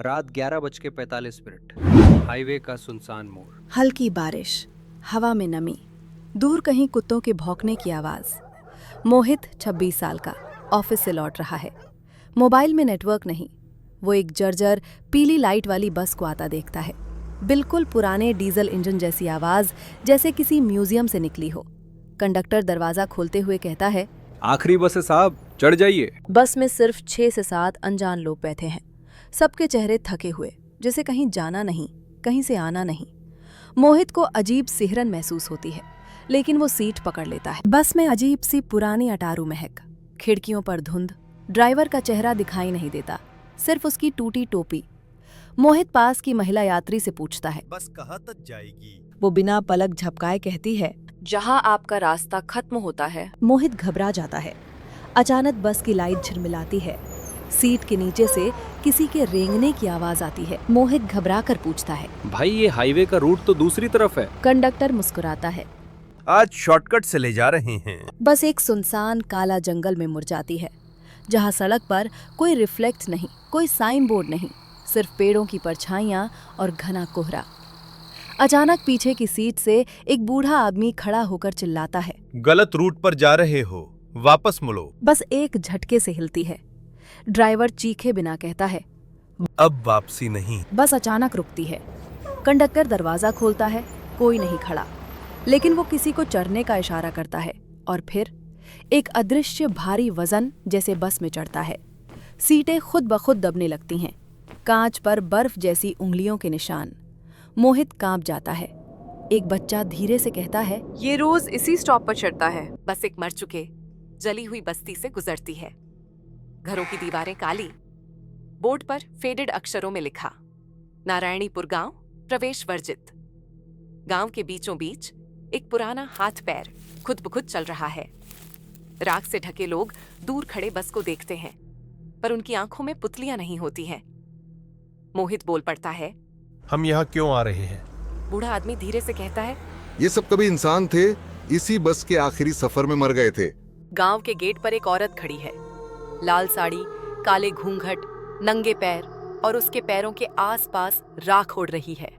रात 11:45। हाईवे का सुनसान मोड़। हल्की बारिश, हवा में नमी, दूर कहीं कुत्तों के भौंकने की आवाज। मोहित 26 साल का ऑफिस से लौट रहा है। मोबाइल में नेटवर्क नहीं। वो एक जर्जर पीली लाइट वाली बस को आता देखता है। बिल्कुल पुराने डीजल इंजन जैसी आवाज, जैसे किसी म्यूजियम से निकली हो। कंडक्टर दरवाजा खोलते हुए कहता है, आखिरी बस है साहब, चढ़ जाइए। बस में सिर्फ 6 से 7 अनजान लोग बैठे हैं। सबके चेहरे थके हुए, जैसे कहीं जाना नहीं, कहीं से आना नहीं। मोहित को अजीब सिहरन महसूस होती है, लेकिन वो सीट पकड़ लेता है। बस में अजीब सी पुरानी अटारू महक, खिड़कियों पर धुंध, ड्राइवर का चेहरा दिखाई नहीं देता, सिर्फ उसकी टूटी टोपी। मोहित पास की महिला यात्री से पूछता है, बस कहाँ तक जाएगी? वो बिना पलक झपकाए कहती है, जहां आपका रास्ता खत्म होता है। मोहित घबरा जाता है। अचानक बस की लाइट झिलमिलाती है। सीट के नीचे से किसी के रेंगने की आवाज आती है। मोहित घबरा कर पूछता है, भाई ये हाईवे का रूट तो दूसरी तरफ है। कंडक्टर मुस्कुराता है। आज शॉर्टकट से ले जा रहे हैं। बस एक सुनसान काला जंगल में मुड़ जाती है, जहां सड़क पर कोई रिफ्लेक्ट नहीं, कोई साइन बोर्ड नहीं, सिर्फ पेड़ों की परछाइयां और घना कोहरा। अचानक पीछे की सीट से एक बूढ़ा आदमी खड़ा होकर चिल्लाता है, गलत रूट पर जा रहे हो, वापस मुड़ो। बस एक झटके से हिलती है। ड्राइवर चीखे बिना कहता है, अब वापसी नहीं। बस अचानक रुकती है। कंडक्टर दरवाजा खोलता है, कोई नहीं खड़ा, लेकिन वो किसी को चढ़ने का इशारा करता है और फिर एक अदृश्य भारी वजन जैसे बस में चढ़ता है। सीटें खुद ब खुद दबने लगती हैं, कांच पर बर्फ जैसी उंगलियों के निशान। मोहित कांप जाता है। एक बच्चा धीरे से कहता है, ये रोज इसी स्टॉप पर चढ़ता है। बस एक मर चुके जली हुई बस्ती से गुजरती है। घरों की दीवारें काली, बोर्ड पर फेडेड अक्षरों में लिखा, नारायणीपुर गांव प्रवेश वर्जित। गांव के बीचों बीच एक पुराना हाथ पैर खुद ब खुद चल रहा है। राख से ढके लोग दूर खड़े बस को देखते हैं, पर उनकी आंखों में पुतलियां नहीं होती हैं। मोहित बोल पड़ता है, हम यहाँ क्यों आ रहे हैं? बूढ़ा आदमी धीरे से कहता है, ये सब कभी इंसान थे, इसी बस के आखिरी सफर में मर गए थे। गांव के गेट पर एक औरत खड़ी है, लाल साड़ी, काले घूंघट, नंगे पैर, और उसके पैरों के आसपास राख उड़ रही है।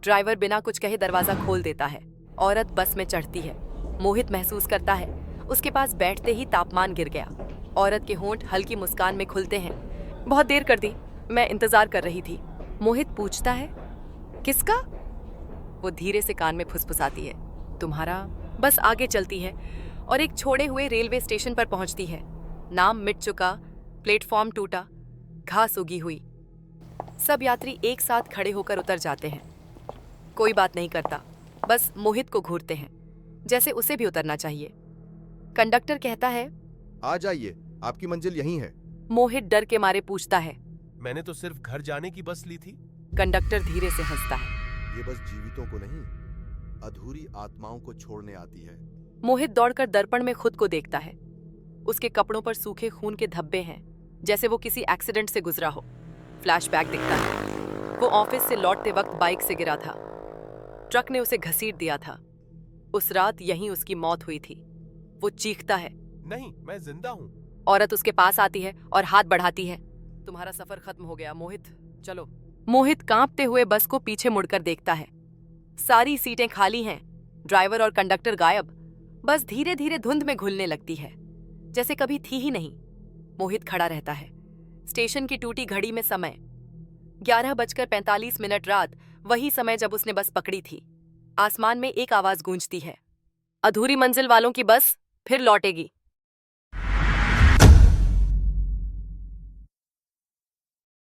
ड्राइवर बिना कुछ कहे दरवाजा खोल देता है। औरत बस में चढ़ती है। मोहित महसूस करता है उसके पास बैठते ही तापमान गिर गया। औरत के होंठ हल्की मुस्कान में खुलते हैं। बहुत देर कर दी, मैं इंतजार कर रही थी। मोहित पूछता है, किसका? वो धीरे से कान में फुसफुसाती है, तुम्हारा। बस आगे चलती है और एक छोड़े हुए रेलवे स्टेशन पर पहुंचती है। नाम मिट चुका, प्लेटफॉर्म टूटा, घास उगी हुई। सब यात्री एक साथ खड़े होकर उतर जाते हैं। कोई बात नहीं करता, बस मोहित को घूरते हैं, जैसे उसे भी उतरना चाहिए। कंडक्टर कहता है, आ जाइए, आपकी मंजिल यहीं है। मोहित डर के मारे पूछता है, मैंने तो सिर्फ घर जाने की बस ली थी। कंडक्टर धीरे से हंसता है। ये बस जीवितों को नहीं, अधूरी आत्माओं को छोड़ने आती है। मोहित दौड़कर दर्पण में खुद को देखता है। उसके कपड़ों पर सूखे खून के धब्बे हैं, जैसे वो किसी एक्सीडेंट से गुजरा हो। फ्लैशबैक दिखता है। वो ऑफिस से लौटते वक्त बाइक से गिरा था। ट्रक ने उसे घसीट दिया था। उस रात यहीं उसकी मौत हुई थी। वो चीखता है, नहीं, मैं जिंदा हूँ। औरत उसके पास आती है और हाथ बढ़ाती है, तुम्हारा सफर खत्म हो गया मोहित, चलो। मोहित कांपते हुए बस को पीछे मुड़कर देखता है। सारी सीटें खाली हैं, ड्राइवर और कंडक्टर गायब। बस धीरे धीरे धुंध में घुलने लगती है, जैसे कभी थी ही नहीं। मोहित खड़ा रहता है। स्टेशन की टूटी घड़ी में समय 11:45 रात, वही समय जब उसने बस पकड़ी थी। आसमान में एक आवाज गूंजती है, अधूरी मंजिल वालों की बस फिर लौटेगी।